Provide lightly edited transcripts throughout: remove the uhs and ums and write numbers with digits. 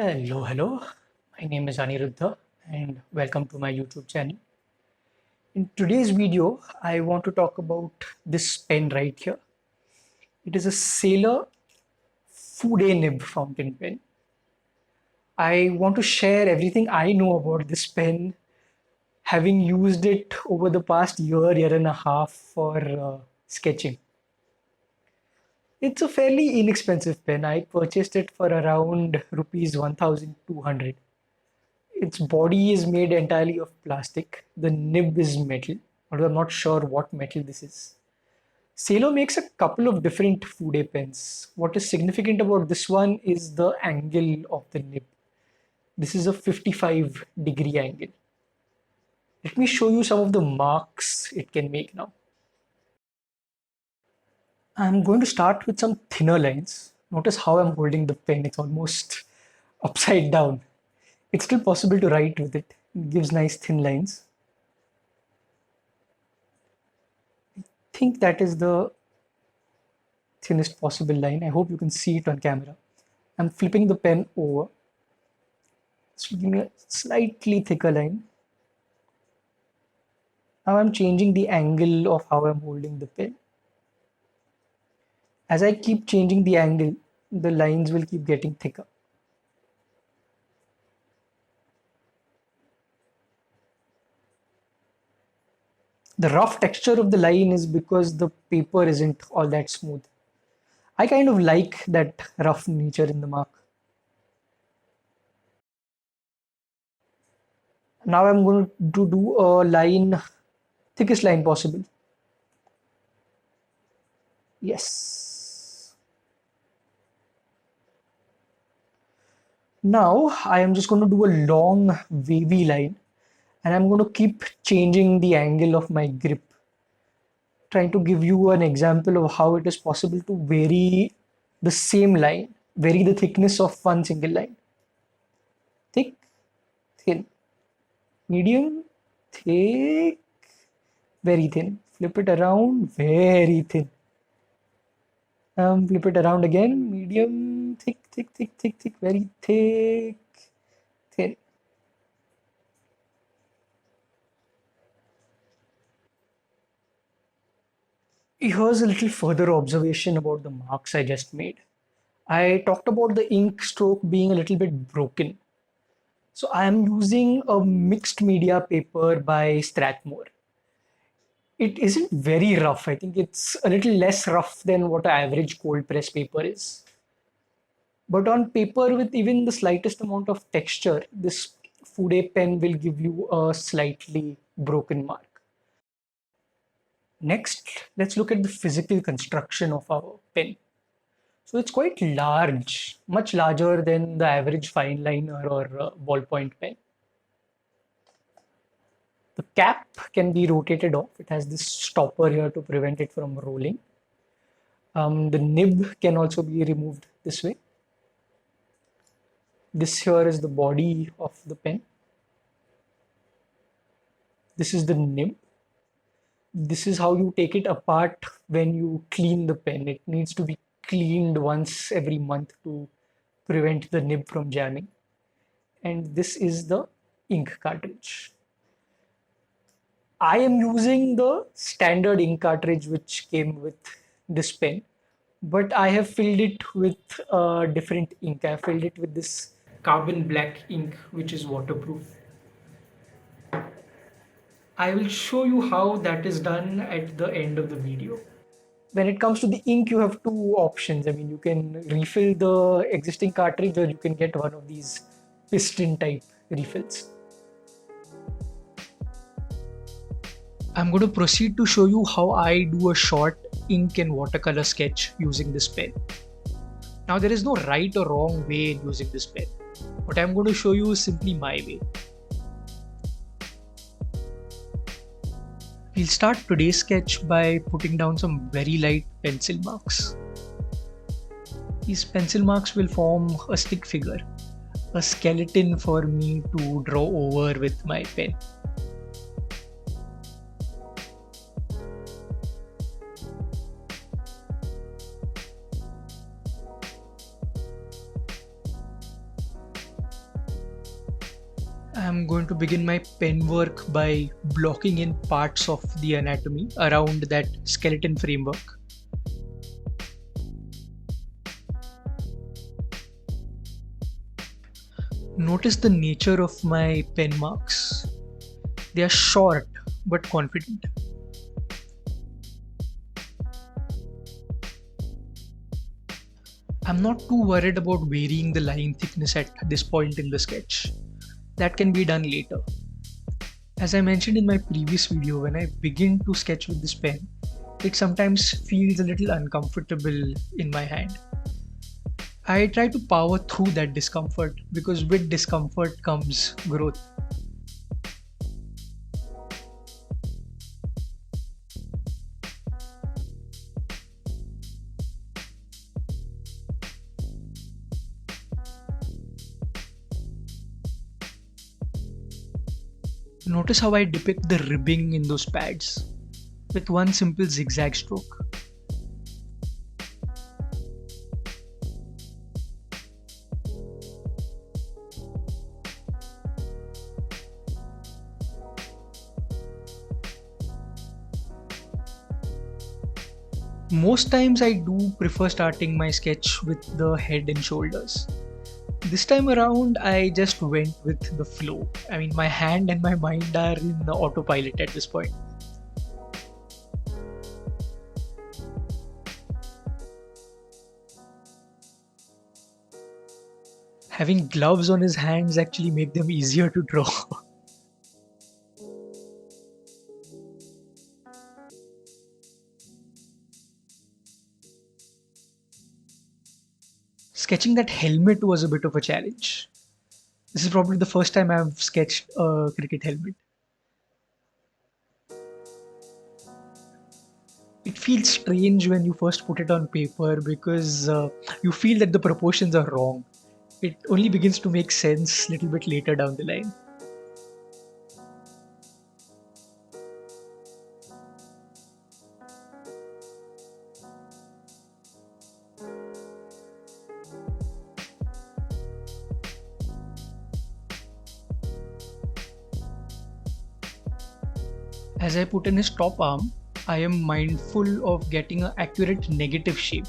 Hello. My name is Aniruddha and welcome to my YouTube channel. In today's video, I want to talk about this pen right here. It is a Sailor Fude Fountain Pen. I want to share everything I know about this pen, having used it over the past year and a half for sketching. It's a fairly inexpensive pen. I purchased it for around rupees 1200. Its body is made entirely of plastic. The nib is metal, although I'm not sure what metal this is. Sailor makes a couple of different Fude pens. What is significant about this one is the angle of the nib. This is a 55-degree angle. Let me show you some of the marks it can make now. I'm going to start with some thinner lines. Notice how I'm holding the pen. It's almost upside down. It's still possible to write with it. It gives nice thin lines. I think that is the thinnest possible line. I hope you can see it on camera. I'm flipping the pen over. This will give me a slightly thicker line. Now I'm changing the angle of how I'm holding the pen. As I keep changing the angle, the lines will keep getting thicker. The rough texture of the line is because the paper isn't all that smooth. I kind of like that rough nature in the mark. Now I'm going to do a line, thickest line possible. Yes. Now I am just going to do a long wavy line and I'm going to keep changing the angle of my grip. Trying to give you an example of how it is possible to vary the same line, vary the thickness of one single line. Thick, thin, medium, thick, very thin. Flip it around, very thin. Flip it around again, medium, thick, thick, thick, thick, thick, very thick, thin. Here's a little further observation about the marks I just made. I talked about the ink stroke being a little bit broken. So I am using a mixed media paper by Strathmore. It isn't very rough. I think it's a little less rough than what an average cold press paper is. But on paper with even the slightest amount of texture, this Fude pen will give you a slightly broken mark. Next, let's look at the physical construction of our pen. So it's quite large, much larger than the average fine liner or ballpoint pen. The cap can be rotated off. It has this stopper here to prevent it from rolling. The nib can also be removed this way. This here is the body of the pen. This is the nib. This is how you take it apart when you clean the pen. It needs to be cleaned once every month to prevent the nib from jamming. And this is the ink cartridge. I am using the standard ink cartridge which came with this pen, but I have filled it with different ink. I have filled it with this carbon black ink which is waterproof. I will show you how that is done at the end of the video. When it comes to the ink, you have two options. I mean, you can refill the existing cartridge or you can get one of these piston type refills. I'm going to proceed to show you how I do a short ink and watercolor sketch using this pen. Now there is no right or wrong way in using this pen. What I'm going to show you is simply my way. We'll start today's sketch by putting down some very light pencil marks. These pencil marks will form a stick figure, a skeleton for me to draw over with my pen. I'm going to begin my pen work by blocking in parts of the anatomy around that skeleton framework. Notice the nature of my pen marks. They are short but confident. I'm not too worried about varying the line thickness at this point in the sketch. That can be done later. As I mentioned in my previous video, when I begin to sketch with this pen, it sometimes feels a little uncomfortable in my hand. I try to power through that discomfort because with discomfort comes growth. Notice how I depict the ribbing in those pads with one simple zigzag stroke. Most times I do prefer starting my sketch with the head and shoulders. This time around I just went with the flow. I mean, my hand and my mind are in the autopilot at this point. Having gloves on his hands actually make them easier to draw. Sketching that helmet was a bit of a challenge. This is probably the first time I've sketched a cricket helmet. It feels strange when you first put it on paper because you feel that the proportions are wrong. It only begins to make sense a little bit later down the line. As I put in his top arm, I am mindful of getting an accurate negative shape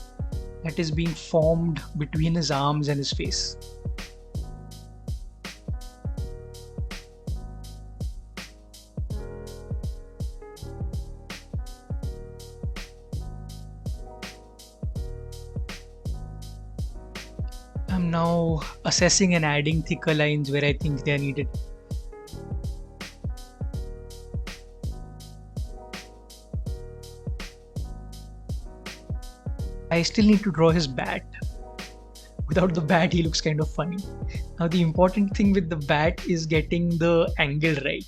that is being formed between his arms and his face. I'm now assessing and adding thicker lines where I think they are needed. I still need to draw his bat. Without the bat, he looks kind of funny. Now, the important thing with the bat is getting the angle right.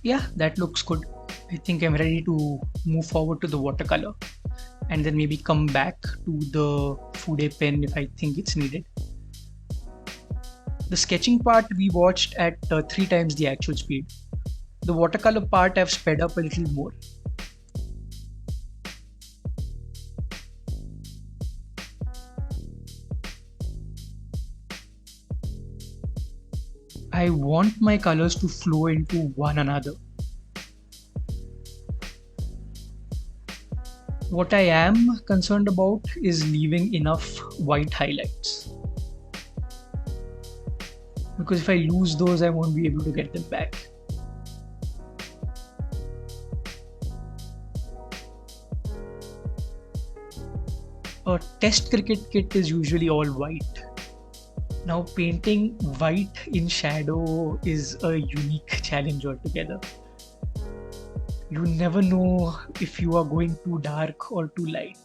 Yeah, that looks good. I think I'm ready to move forward to the watercolor and then maybe come back to the Fude pen if I think it's needed. The sketching part we watched at 3 times the actual speed. The watercolor part I've sped up a little more. I want my colors to flow into one another. What I am concerned about is leaving enough white highlights. Because if I lose those, I won't be able to get them back. A test cricket kit is usually all white. Now painting white in shadow is a unique challenge altogether. You never know if you are going too dark or too light.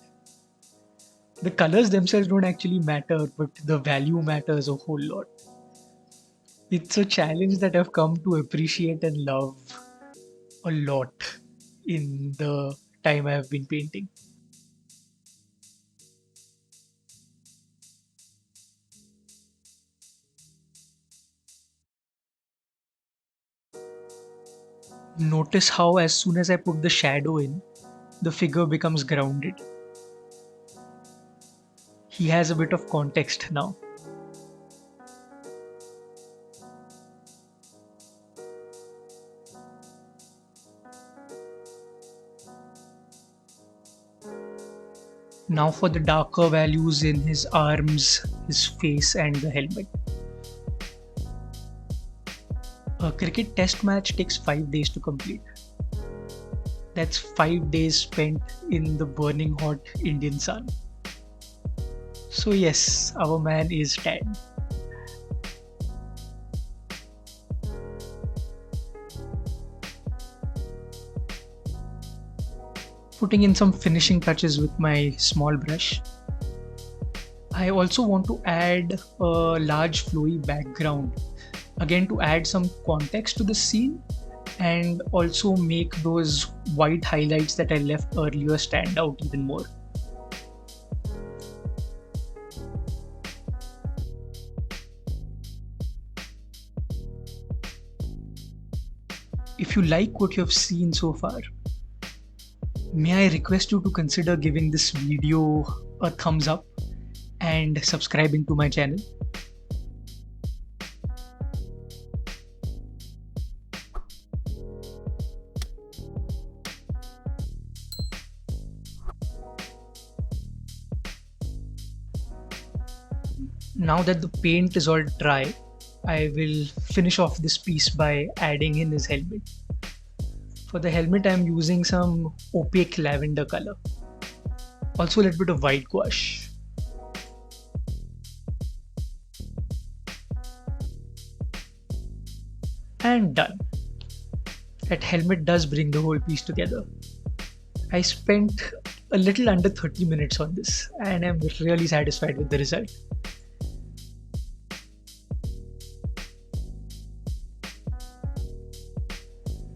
The colors themselves don't actually matter, but the value matters a whole lot. It's a challenge that I've come to appreciate and love. a lot in the time I have been painting. Notice how as soon as I put the shadow in, the figure becomes grounded. He has a bit of context now. Now for the darker values in his arms, his face and the helmet. A cricket test match takes 5 days to complete. That's 5 days spent in the burning hot Indian sun. So yes, our man is tan. Putting in some finishing touches with my small brush. I also want to add a large flowy background, again to add some context to the scene and also make those white highlights that I left earlier stand out even more. If you like what you have seen so far, may I request you to consider giving this video a thumbs up and subscribing to my channel. Now that the paint is all dry, I will finish off this piece by adding in his helmet. For the helmet, I'm using some opaque lavender color. Also a little bit of white gouache. And done. That helmet does bring the whole piece together. I spent a little under 30 minutes on this and I'm really satisfied with the result.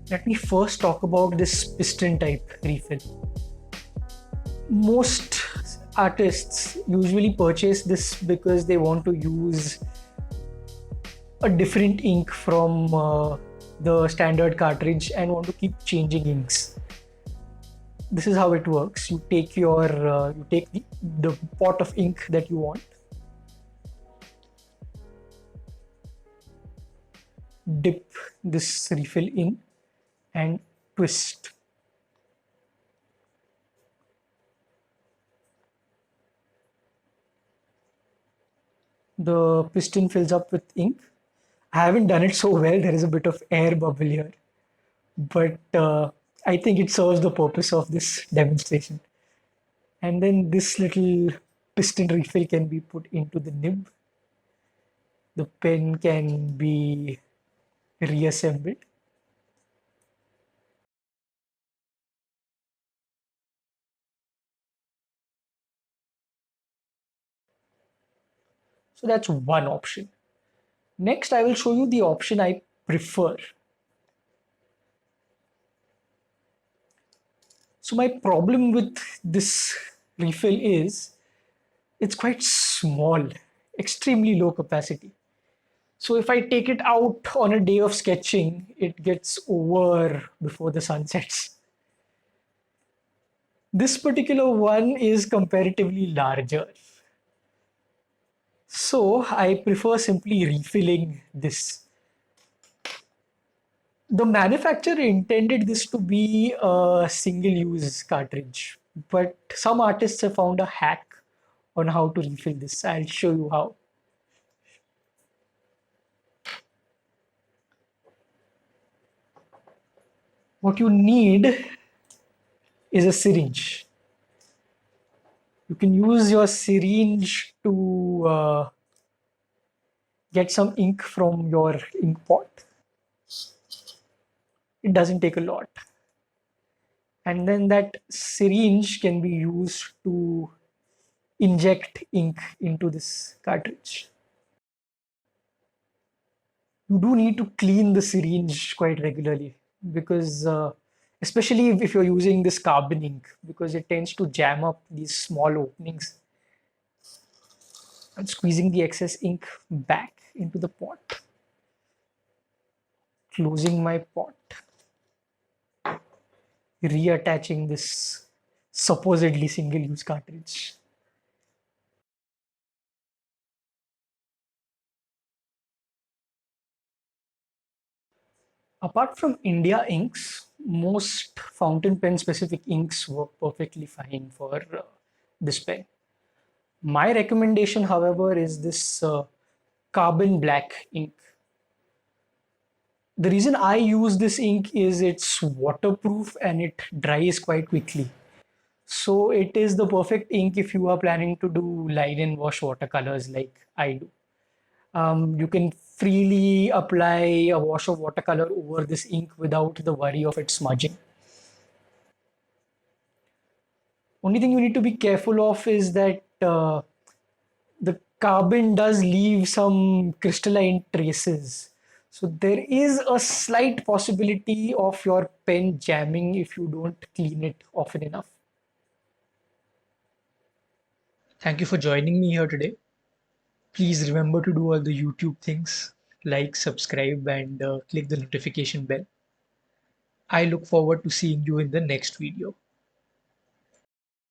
Let me first talk about this piston type refill. Most artists usually purchase this because they want to use a different ink from the standard cartridge and want to keep changing inks. This is how it works. You take the pot of ink that you want, dip this refill in and twist. The piston fills up with ink. I haven't done it so well, there is a bit of air bubble here, but I think it serves the purpose of this demonstration. And then this little piston refill can be put into the nib. The pen can be reassembled. So that's one option. Next, I will show you the option I prefer. So my problem with this refill is it's quite small, extremely low capacity. So if I take it out on a day of sketching, it gets over before the sun sets. This particular one is comparatively larger. So I prefer simply refilling this. The manufacturer intended this to be a single-use cartridge, but some artists have found a hack on how to refill this. I'll show you how. What you need is a syringe. You can use your syringe to get some ink from your ink pot. It doesn't take a lot. And then that syringe can be used to inject ink into this cartridge. You do need to clean the syringe quite regularly because especially if you're using this carbon ink, because it tends to jam up these small openings. I'm squeezing the excess ink back into the pot, closing my pot, reattaching this supposedly single-use cartridge. Apart from India inks, most fountain pen specific inks work perfectly fine for this pen. My recommendation, however, is this carbon black ink. The reason I use this ink is it's waterproof and it dries quite quickly. So it is the perfect ink if you are planning to do line and wash watercolors like I do. You can freely apply a wash of watercolor over this ink without the worry of it smudging. Only thing you need to be careful of is that the carbon does leave some crystalline traces. So there is a slight possibility of your pen jamming if you don't clean it often enough. Thank you for joining me here today. Please remember to do all the YouTube things, like, subscribe, and click the notification bell. I look forward to seeing you in the next video.